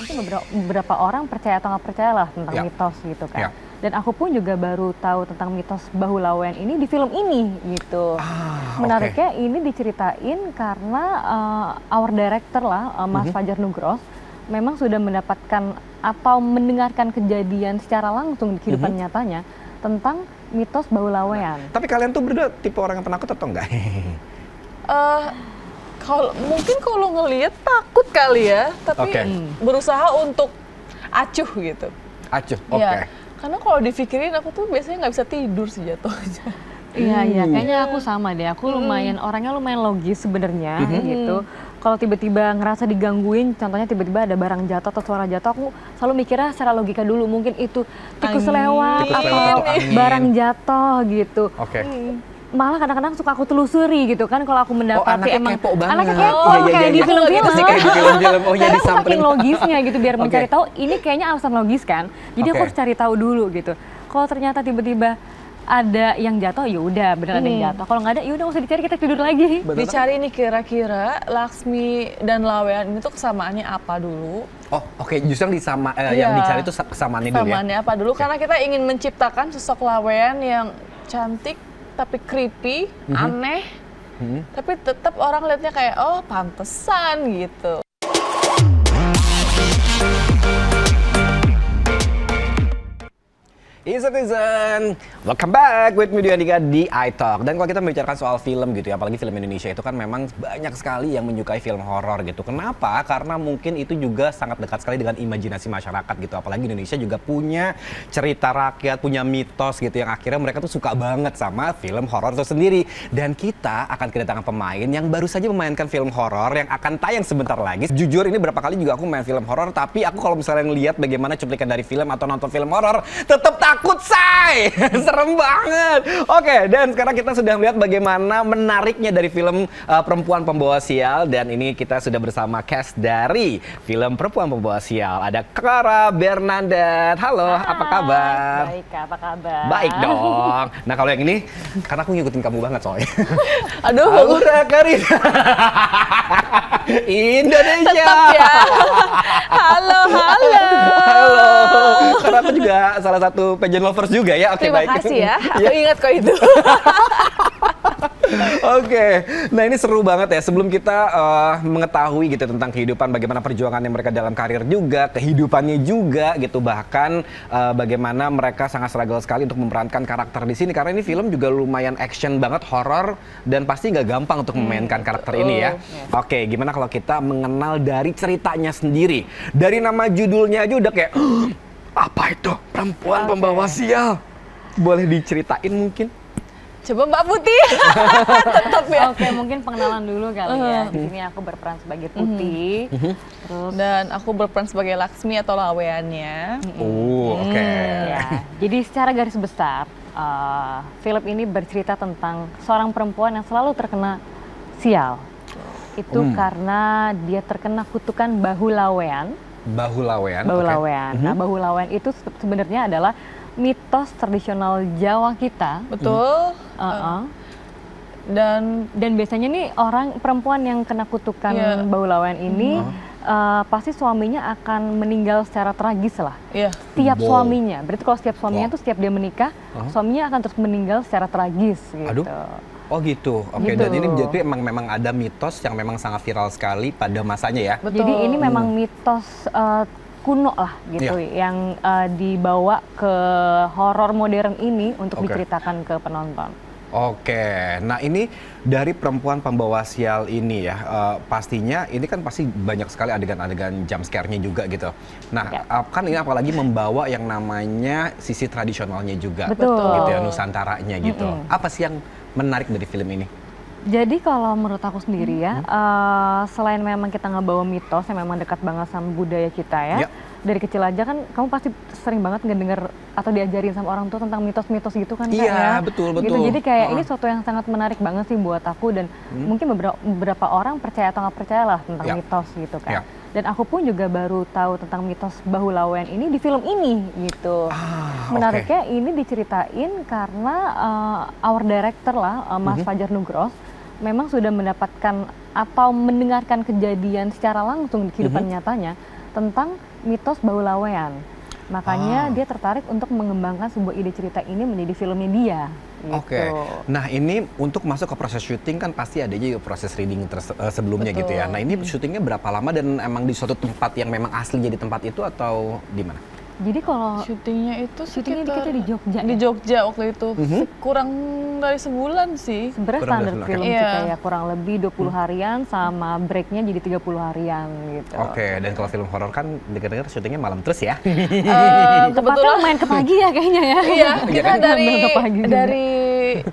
mungkin beberapa orang percaya atau nggak percaya lah tentang mitos gitu kan. Dan aku pun juga baru tahu tentang mitos Bahu Lawean ini di film ini gitu. Menariknya ini diceritain karena our director lah, Mas Fajar Nugros, memang sudah mendapatkan atau mendengarkan kejadian secara langsung di kehidupan nyatanya tentang mitos Bahu Lawean. Tapi kalian tuh berdua tipe orang yang penakut atau enggak? Mungkin kalau ngelihat takut kali ya, tapi berusaha untuk acuh gitu. Acuh, Ya, karena kalau dipikirin aku tuh biasanya nggak bisa tidur sih jatuhnya. Iya, kayaknya aku sama deh. Aku orangnya lumayan logis sebenarnya gitu. Kalau tiba-tiba ngerasa digangguin, contohnya tiba-tiba ada barang jatuh atau suara jatuh, aku selalu mikirnya secara logika dulu. Mungkin itu tikus lewat atau barang jatuh gitu. Malah kadang-kadang suka aku telusuri gitu kan kalau aku mendapati anaknya kepo banget. Anaknya kepo kayak di film-film. Kayak di film-film, Karena saking logisnya gitu biar mencari tahu ini kayaknya alasan logis kan. Jadi aku harus cari tahu dulu gitu. Kalau ternyata tiba-tiba ada yang jatuh, ya udah bener ada yang jatuh. Kalau nggak ada, ya udah nggak usah dicari, kita tidur lagi. Dicari nih kira-kira Laksmi dan Lawean ini tuh kesamaannya apa dulu? Justru yang dicari itu kesamaannya dulu ya. Kesamaannya apa dulu? Karena kita ingin menciptakan sosok Lawean yang cantik tapi creepy, aneh, tapi tetap orang lihatnya kayak oh pantesan gitu. Citizen, welcome back with me Andika di iTalk. Dan kalau kita membicarakan soal film gitu ya, apalagi film Indonesia itu kan memang banyak sekali yang menyukai film horor gitu. Kenapa? Karena mungkin itu juga sangat dekat sekali dengan imajinasi masyarakat gitu. Apalagi Indonesia juga punya cerita rakyat, punya mitos gitu yang akhirnya mereka tuh suka banget sama film horor itu sendiri. Dan kita akan kedatangan pemain yang baru saja memainkan film horor yang akan tayang sebentar lagi. Jujur ini berapa kali juga aku main film horor, tapi aku kalau misalnya ngelihat bagaimana cuplikan dari film atau nonton film horor, tetap takut say. Serem banget. Oke, dan sekarang kita sudah melihat bagaimana menariknya dari film Perempuan Pembawa Sial. Dan ini kita sudah bersama cast dari film Perempuan Pembawa Sial. Ada Clara Bernadette. Halo, apa kabar? Baik, apa kabar? Baik dong. Nah kalau yang ini, karena aku ngikutin kamu banget soalnya. Aduh, Aura Karina. Indonesia. Tetap ya. Halo. Karena aku juga salah satu pageant lovers juga ya. Terima kasih ya. Aku ingat kok itu. Oke, nah ini seru banget ya. Sebelum kita mengetahui gitu tentang kehidupan, bagaimana perjuangannya mereka dalam karir juga, kehidupannya juga gitu, bahkan bagaimana mereka sangat struggle sekali untuk memerankan karakter di sini. Karena ini film juga lumayan action banget, horor, dan pasti nggak gampang untuk memainkan karakter ini ya. Oke, gimana kalau kita mengenal dari ceritanya sendiri? Dari nama judulnya aja udah kayak apa itu Perempuan Pembawa Sial? Boleh diceritain mungkin? Coba Mbak Putih. Tetap ya. Oke, mungkin pengenalan dulu kali ya. Di sini aku berperan sebagai Putih. Terus dan aku berperan sebagai Laksmi atau Laweannya. Oke. Ya, jadi secara garis besar, film ini bercerita tentang seorang perempuan yang selalu terkena sial. Itu karena dia terkena kutukan Bahu Lawean. Bahu Lawean. Nah, Bahu Lawean itu sebenarnya adalah mitos tradisional Jawa kita. Betul. Dan biasanya nih orang perempuan yang kena kutukan Bahu Lawean ini pasti suaminya akan meninggal secara tragis lah. Setiap suaminya. Berarti kalau setiap suaminya tuh setiap dia menikah, suaminya akan terus meninggal secara tragis gitu. Oh gitu. Oke, dan ini jadi memang ada mitos yang memang sangat viral sekali pada masanya ya. Betul. Jadi ini memang mitos kuno lah gitu yang dibawa ke horor modern ini untuk diceritakan ke penonton. Oke, nah ini dari Perempuan Pembawa Sial ini ya, pastinya ini kan pasti banyak sekali adegan-adegan jump scare-nya juga gitu. Nah, kan ini apalagi membawa yang namanya sisi tradisionalnya juga. Betul. Gitu ya, Nusantaranya gitu. Apa sih yang menarik dari film ini? Jadi kalau menurut aku sendiri ya, selain memang kita ngebawa mitos yang memang dekat banget sama budaya kita ya, dari kecil aja kan kamu pasti sering banget ngedenger atau diajarin sama orang tua tentang mitos-mitos gitu kan Kak, Iya, betul. Gitu. Jadi kayak ini suatu yang sangat menarik banget sih buat aku dan mungkin beberapa orang percaya atau nggak percaya lah tentang mitos gitu kan. Dan aku pun juga baru tahu tentang mitos Bahu Lawean ini di film ini gitu. Menariknya ini diceritain karena our director lah, Mas Fajar Nugros, memang sudah mendapatkan atau mendengarkan kejadian secara langsung di kehidupan nyatanya tentang mitos Bahu Lawean. Makanya dia tertarik untuk mengembangkan sebuah ide cerita ini menjadi filmnya dia. Gitu. Oke. Nah ini untuk masuk ke proses syuting kan pasti ada juga proses reading sebelumnya gitu ya. Nah ini syutingnya berapa lama dan emang di suatu tempat yang memang asli jadi tempat itu atau di mana? Jadi kalau syutingnya itu kita di Jogja. Di Jogja waktu itu. Kurang dari sebulan sih. Sebenarnya standar film kita ya kurang lebih 20 harian sama breaknya jadi 30 harian gitu. Oke, dan kalau film horor kan dengar-dengar syutingnya malam terus ya? Kebetulan main ke pagi ya kayaknya ya. Iya, kita dari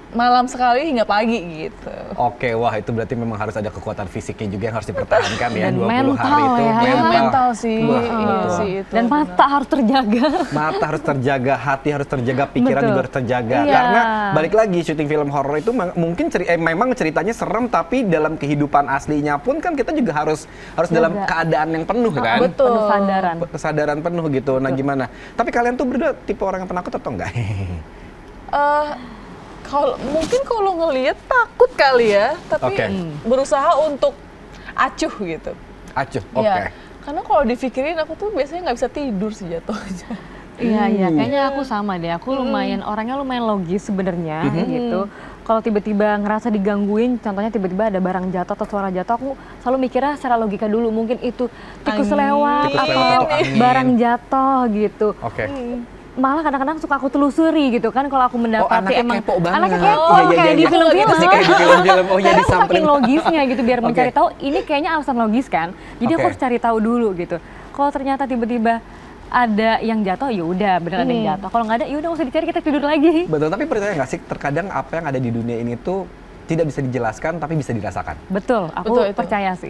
malam sekali hingga pagi gitu. Oke, wah itu berarti memang harus ada kekuatan fisiknya juga yang harus dipertahankan ya. Dan 20 mental hari itu. ya. Mental sih. Iya sih itu. Dan mata harus terjaga. Mata harus terjaga, hati harus terjaga, pikiran juga harus terjaga. Iya. Karena balik lagi syuting film horor itu mungkin memang ceritanya serem, tapi dalam kehidupan aslinya pun kan kita juga harus dalam keadaan yang penuh kan. Betul. Penuh Kesadaran penuh gitu. Nah gimana? Tapi kalian tuh berdua tipe orang yang penakut atau enggak? Mungkin kalau ngelihat takut kali ya, tapi berusaha untuk acuh gitu. Acuh, oke. Karena kalau dipikirin aku tuh biasanya nggak bisa tidur sih jatuhnya. Iya, kayaknya aku sama deh. Aku orangnya lumayan logis sebenarnya gitu. Kalau tiba-tiba ngerasa digangguin, contohnya tiba-tiba ada barang jatuh atau suara jatuh, aku selalu mikirnya secara logika dulu. Mungkin itu tikus lewat atau barang jatuh gitu. Oke. Malah kadang-kadang suka aku telusuri gitu kan kalau aku mendapati anaknya kepo banget. Anaknya kepo kayak di film-film gitu sih, kayak di film-film. Oh ya, saking logisnya gitu biar mencari tahu ini kayaknya alasan logis kan. Jadi aku harus cari tahu dulu gitu. Kalau ternyata tiba-tiba ada yang jatuh, ya udah beneran ada yang jatuh. Kalau nggak ada, ya udah nggak usah dicari, kita tidur lagi. Betul, tapi percaya nggak sih terkadang apa yang ada di dunia ini tuh tidak bisa dijelaskan tapi bisa dirasakan. Betul, aku percaya sih.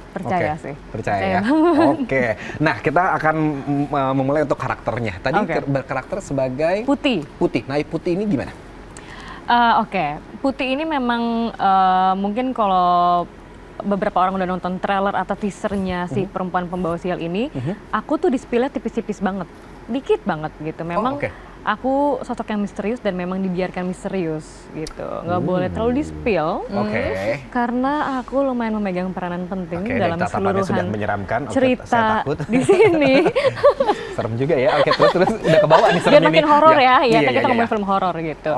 Percaya sih. Percaya ya. Oke. Nah, kita akan memulai untuk karakternya. Tadi berkarakter sebagai Putih. Nah, Putih ini gimana? Putih ini memang mungkin kalau beberapa orang udah nonton trailer atau teasernya si perempuan pembawa sial ini, aku tuh di-spill-nya tipis-tipis banget, dikit banget gitu. Memang aku sosok yang misterius dan memang dibiarkan misterius gitu, nggak boleh terlalu di-spill. Karena aku lumayan memegang peranan penting dalam keseluruhan sudah menyeramkan. Cerita di sini. Serem juga ya. Terus udah kebawa nih serem ini. Biar makin horor ya, kita ngomongin film horor gitu.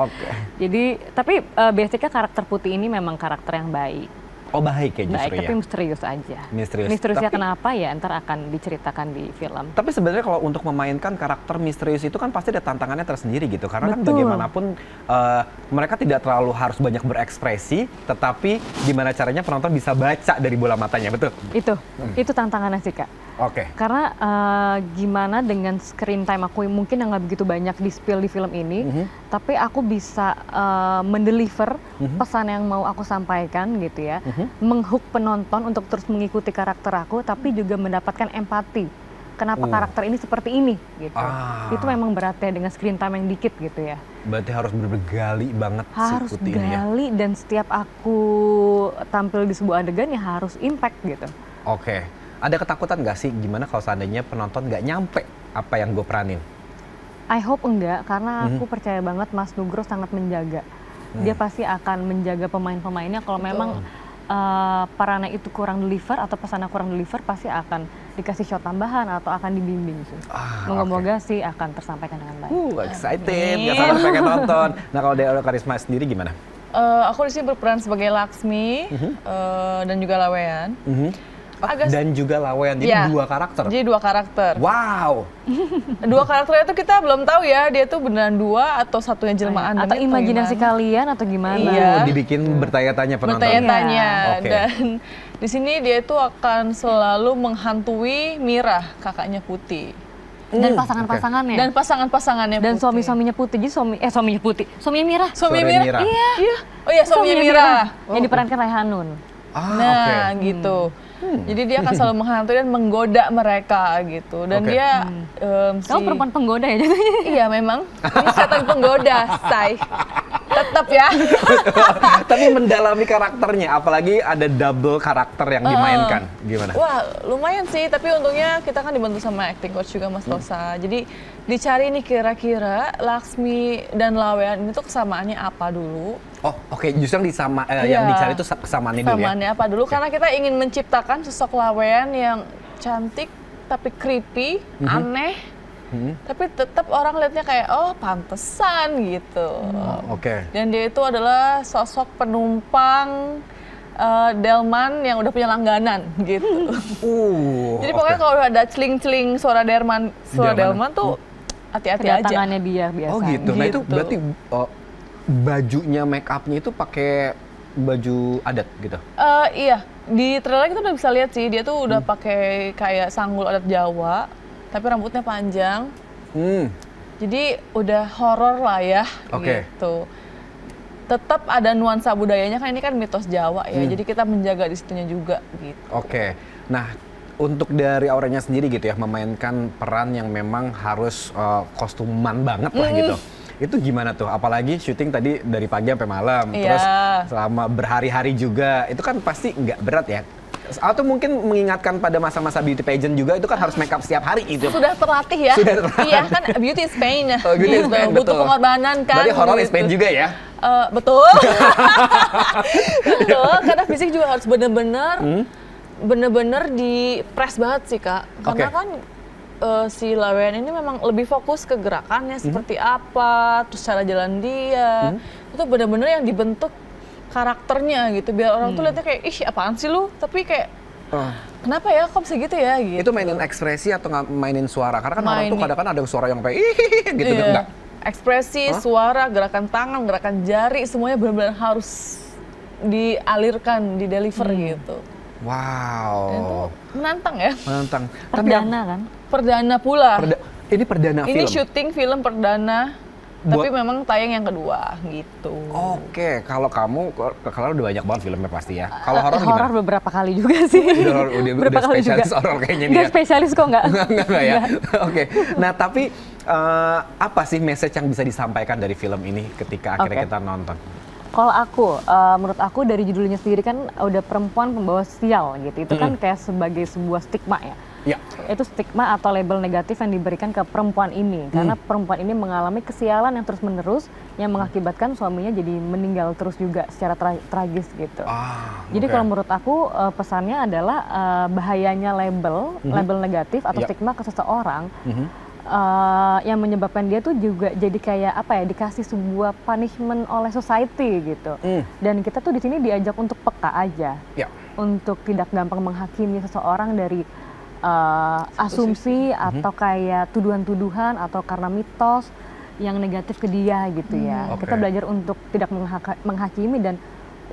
Jadi, tapi basicnya karakter Putih ini memang karakter yang baik. Oh baik ya justru baik, ya? Tapi misterius aja. Tapi, Misteriusnya kenapa ya ntar akan diceritakan di film. Tapi sebenarnya kalau untuk memainkan karakter misterius itu kan pasti ada tantangannya tersendiri gitu. Karena kan Betul. bagaimanapun mereka tidak terlalu harus banyak berekspresi, tetapi gimana caranya penonton bisa baca dari bola matanya, betul? Itu tantangannya sih Kak. Karena gimana dengan screen time aku mungkin yang nggak begitu banyak di-spill di film ini, tapi aku bisa mendeliver pesan yang mau aku sampaikan gitu ya. Menghook penonton untuk terus mengikuti karakter aku, tapi juga mendapatkan empati. Kenapa karakter ini seperti ini gitu. Itu memang beratnya dengan screen time yang dikit gitu ya. Berarti harus bergali banget harus si Putih ini ya? gali dan setiap aku tampil di sebuah adegan ya harus impact gitu. Ada ketakutan nggak sih gimana kalau seandainya penonton nggak nyampe apa yang gue peranin? I hope enggak, karena aku percaya banget Mas Nugro sangat menjaga. Dia pasti akan menjaga pemain-pemainnya. Kalau memang perannya itu kurang deliver atau pesannya kurang deliver, pasti akan dikasih shot tambahan atau akan dibimbing sih. Moga-moga sih akan tersampaikan dengan baik. Excited, nggak sabar pengen nonton. Nah kalau dari Karisma sendiri gimana? Aku di sini berperan sebagai Laksmi dan juga Lawean. Dan juga Lawean, jadi dua karakter? Jadi dua karakter. Wow! Dua karakter itu kita belum tahu ya, dia tuh beneran dua atau satunya jelmaan. Atau imajinasi kalian atau gimana? Dibikin bertanya-tanya penonton. Bertanya-tanya. Dan di sini dia itu akan selalu menghantui Mira, kakaknya Putih. Dan pasangan-pasangannya. Dan pasangan-pasangannya Putih. Dan suami-suaminya Putih. Jadi suaminya Putih. Suaminya Mira. Suaminya Mira? Iya. Oh iya, suaminya Mira. Yang diperankan Raihanun. Gitu. Jadi dia akan selalu menghantui dan menggoda mereka gitu. Dan dia Kamu perempuan penggoda ya jadinya? Iya memang. Ini setan penggoda, say. Tetap ya. Tapi mendalami karakternya, apalagi ada double karakter yang dimainkan. Gimana? Wah, lumayan sih. Tapi untungnya kita kan dibantu sama acting coach juga Mas Rosa. Jadi dicari nih kira-kira Laksmi dan Lawean ini tuh kesamaannya apa dulu. Justru yang dicari itu kesamaannya dulu ya? Kesamaannya apa dulu, karena kita ingin menciptakan sosok Lawean yang cantik tapi creepy, aneh. Tapi tetap orang lihatnya kayak oh pantesan gitu. Dan dia itu adalah sosok penumpang delman yang udah punya langganan gitu. Jadi pokoknya kalau ada celing-celing suara delman tuh hati-hati aja. Kedatangannya dia biasa. Oh gitu. Nah itu berarti bajunya, make upnya itu pakai baju adat gitu? Iya, di trailer kita udah bisa lihat sih dia tuh udah pakai kayak sanggul adat Jawa, tapi rambutnya panjang. Jadi udah horor lah ya gitu. Tetap ada nuansa budayanya kan ini kan mitos Jawa ya, jadi kita menjaga di situnya juga gitu. Nah untuk dari Aurenya sendiri gitu ya, memainkan peran yang memang harus kostuman banget lah gitu. Itu gimana tuh? Apalagi syuting tadi dari pagi sampai malam, terus selama berhari-hari juga, itu kan pasti nggak berat ya? Atau mungkin mengingatkan pada masa-masa beauty pageant juga, itu kan harus make up setiap hari gitu. Sudah terlatih ya? Sudah terlatih. Iya kan, beauty is pain ya. Beauty is pain, butuh pengorbanan kan. Berarti horror is pain juga ya? Betul. Betul, karena fisik juga harus bener-bener di press banget sih Kak. Karena kan si Laweyan ini memang lebih fokus ke gerakannya seperti apa, terus cara jalan dia, itu benar-benar yang dibentuk karakternya gitu, biar orang tuh lihatnya kayak ih apaan sih lu, tapi kayak kenapa ya kok bisa gitu ya gitu. Itu mainin ekspresi atau mainin suara? Karena kan orang tuh kadang-kadang ada suara yang kayak ih gitu enggak? Ekspresi, suara, gerakan tangan, gerakan jari, semuanya benar-benar harus dialirkan, dideliver gitu. Wow. Itu menantang ya? Menantang. Perdana kan? Perdana pula. Ini perdana film? Ini syuting film perdana, tapi memang tayang yang kedua gitu. Kalau kamu, kalau udah banyak banget filmnya pasti ya. Kalau horor gimana? Horor beberapa kali juga sih. Udah spesialis horor kayaknya nih ya? Nggak spesialis kok nggak. Nggak ya? Nah tapi apa sih message yang bisa disampaikan dari film ini ketika akhirnya kita nonton? Kalau aku, menurut aku dari judulnya sendiri kan udah perempuan pembawa sial gitu. Itu kan kayak sebagai sebuah stigma ya. Itu stigma atau label negatif yang diberikan ke perempuan ini. Karena perempuan ini mengalami kesialan yang terus-menerus yang mengakibatkan suaminya jadi meninggal terus juga secara tragis gitu. Jadi kalau menurut aku pesannya adalah bahayanya label negatif atau stigma ke seseorang. Yang menyebabkan dia tuh juga jadi kayak apa ya, dikasih sebuah punishment oleh society gitu. Dan kita tuh di sini diajak untuk peka aja, untuk tidak gampang menghakimi seseorang dari asumsi atau kayak tuduhan-tuduhan atau karena mitos yang negatif ke dia gitu ya. Kita belajar untuk tidak menghakimi dan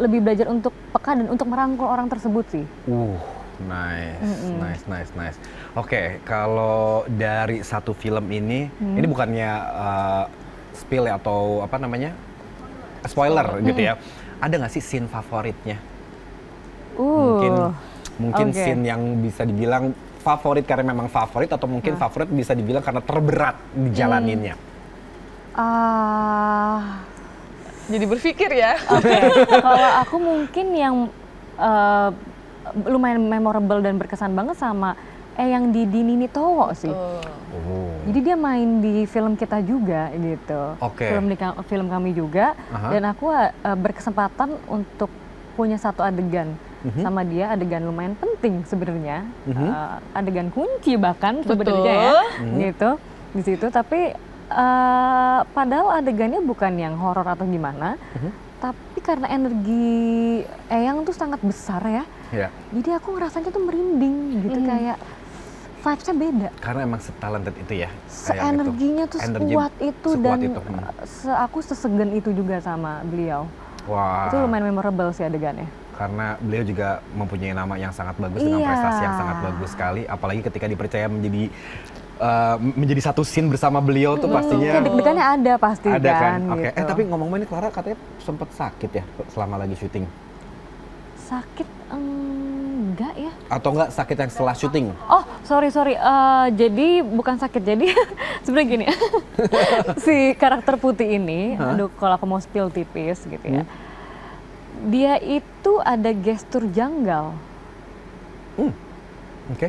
lebih belajar untuk peka dan untuk merangkul orang tersebut sih. Nice. Oke, kalau dari satu film ini bukannya spill atau apa namanya spoiler gitu ya. Ada nggak sih scene favoritnya? Mungkin scene yang bisa dibilang favorit karena memang favorit, atau mungkin favorit bisa dibilang karena terberat dijalaninnya. Jadi berpikir ya. Kalau aku mungkin yang lumayan memorable dan berkesan banget sama yang di Nini Towo sih. Jadi dia main di film kita juga gitu. Film kami juga. Dan aku berkesempatan untuk punya satu adegan sama dia, adegan lumayan penting sebenarnya, adegan kunci bahkan sebenarnya ya, gitu di situ. Tapi padahal adegannya bukan yang horor atau gimana, tapi karena energi Eyang tuh sangat besar ya, jadi aku ngerasanya tuh merinding gitu, kayak vibes-nya beda. Karena emang setalented itu ya. Energinya tuh sekuat itu dan aku sesegen itu juga sama beliau. Itu lumayan memorable sih adegannya. Karena beliau juga mempunyai nama yang sangat bagus dengan prestasi yang sangat bagus sekali. Apalagi ketika dipercaya menjadi satu scene bersama beliau tuh pastinya. Deg-degannya ada pasti kan. Gitu. Tapi ngomong-ngomong ini Clara katanya sempat sakit ya selama lagi syuting. Sakit enggak ya? Atau enggak sakit yang setelah syuting? Oh sorry. Jadi bukan sakit, jadi sebenarnya gini. Si karakter putih ini, aduh kalau aku mau spill tipis gitu ya. Dia itu ada gestur janggal.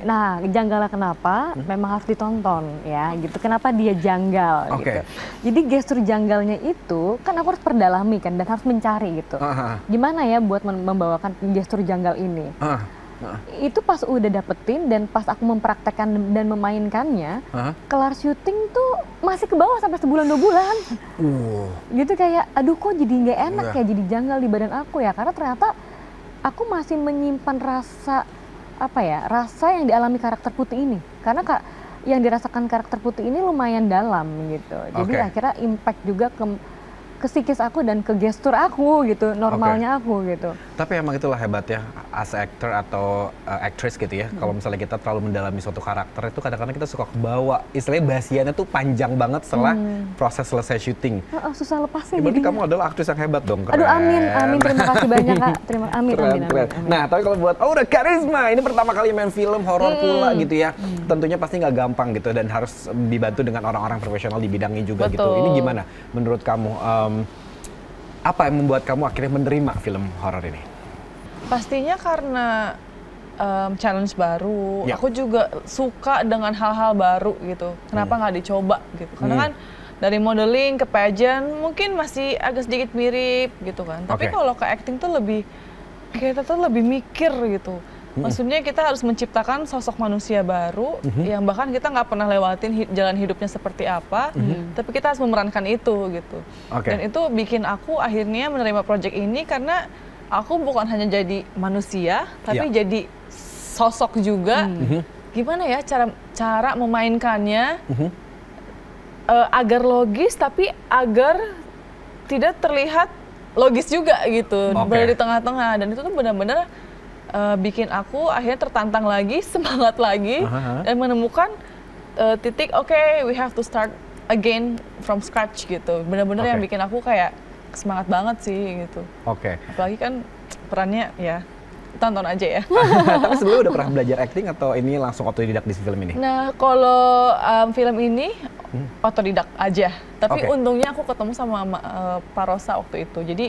Nah, janggalnya kenapa? Memang harus ditonton ya, gitu. Kenapa dia janggal gitu. Jadi gestur janggalnya itu kan aku harus perdalami kan dan harus mencari gitu. Gimana ya buat membawakan gestur janggal ini? itu pas udah dapetin dan pas aku mempraktekkan dan memainkannya, kelar syuting tuh masih ke bawah sampai sebulan 2 bulan. Gitu kayak, aduh kok jadi nggak enak ya, jadi janggal di badan aku ya, karena ternyata aku masih menyimpan rasa rasa yang dialami karakter Putih ini, karena yang dirasakan karakter Putih ini lumayan dalam gitu. Jadi akhirnya impact juga ke psikis aku dan ke gestur aku gitu, normalnya aku gitu. Tapi emang itulah hebatnya as actor atau actress gitu ya. Kalau misalnya kita terlalu mendalami suatu karakter itu kadang-kadang kita suka kebawa. Istilahnya basiannya tuh panjang banget setelah proses selesai syuting. Susah lepasnya. Berarti kamu adalah aktris yang hebat dong. Keren. Aduh amin, terima kasih banyak Kak. Amin. Nah tapi kalau buat Aura Karisma, ini pertama kali main film horor pula gitu ya. Tentunya pasti nggak gampang gitu dan harus dibantu dengan orang-orang profesional di bidangnya juga gitu. Ini gimana menurut kamu? Apa yang membuat kamu akhirnya menerima film horor ini? Pastinya karena challenge baru. Aku juga suka dengan hal-hal baru gitu. Kenapa nggak dicoba gitu? Karena kan dari modeling ke pageant mungkin masih agak sedikit mirip gitu kan. Tapi kalau ke acting tuh kita tuh lebih mikir gitu. Maksudnya kita harus menciptakan sosok manusia baru yang bahkan kita nggak pernah lewatin jalan hidupnya seperti apa, tapi kita harus memerankan itu gitu. Dan itu bikin aku akhirnya menerima project ini karena aku bukan hanya jadi manusia, tapi jadi sosok juga. Gimana ya cara memainkannya agar logis tapi agar tidak terlihat logis juga gitu, berada di tengah-tengah. Dan itu tuh benar-benar bikin aku akhirnya tertantang lagi, semangat lagi, dan menemukan titik we have to start again from scratch gitu. Benar-benar yang bikin aku kayak semangat banget sih gitu. Apalagi kan perannya ya tonton aja ya. Tapi sebelumnya udah pernah belajar acting atau ini langsung otodidak di film ini? Nah kalau film ini otodidak aja. Tapi untungnya aku ketemu sama Pak Rosa waktu itu. Jadi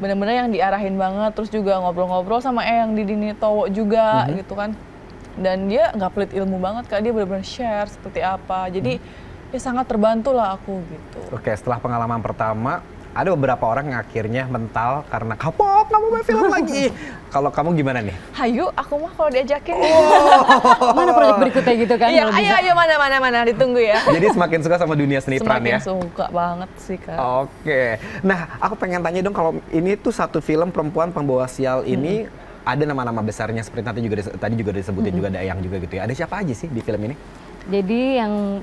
benar-benar yang diarahin banget. Terus juga ngobrol-ngobrol sama Eyang Didi Towo juga gitu kan. Dan dia nggak pelit ilmu banget Kak. Dia benar-benar share seperti apa. Jadi ya sangat terbantu lah aku gitu. Setelah pengalaman pertama, ada beberapa orang yang akhirnya mental karena kapok nggak mau main film lagi. Kalau kamu gimana nih? Hayu, aku mah kalau diajakin. Mana proyek berikutnya gitu kan? Iya, ayo mana ditunggu ya. Jadi semakin suka sama dunia seni peran ya? Semakin suka banget sih Kak. Nah aku pengen tanya dong, kalau ini tuh satu film perempuan pembawa sial ini ada nama-nama besarnya seperti tadi juga disebutin juga ada Eyang juga gitu ya. Ada siapa aja sih di film ini? Jadi yang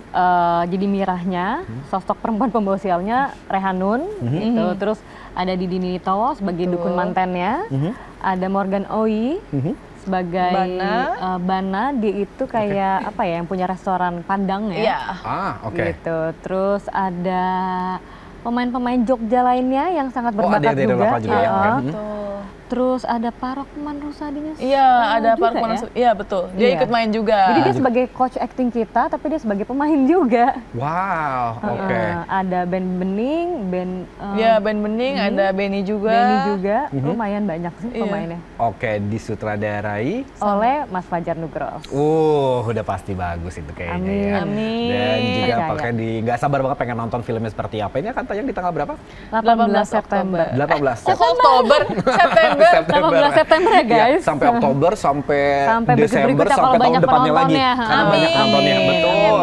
jadi mirahnya sosok perempuan pembawa sialnya Rehanun gitu. Terus ada Didi Nitowo sebagai dukun mantennya. Ada Morgan Oey sebagai Bana. Dia itu kayak yang punya restoran Padang ya. Gitu. Terus ada pemain-pemain Jogja lainnya yang sangat berbakat juga. Terus ada Pak Rokman Rusadinya. Iya, ada Pak Rokman Rusadi. Iya, betul. Dia ikut main juga. Jadi dia sebagai coach acting kita, tapi dia sebagai pemain juga. Wow, ada Ben Bening, Ben Bening, ada Benny juga. Lumayan banyak sih pemainnya. Disutradarai oleh Mas Fajar Nugros. Udah pasti bagus itu kayaknya. Amin. Dan juga pakai nggak sabar banget pengen nonton filmnya seperti apa. Ini akan tayang di tanggal berapa? 18 September. 18 Oktober, September. 18 September ya guys. Sampai Oktober, sampai Desember, berikutnya sampai tahun depannya lagi. Amin. Karena banyak nontonnya, betul.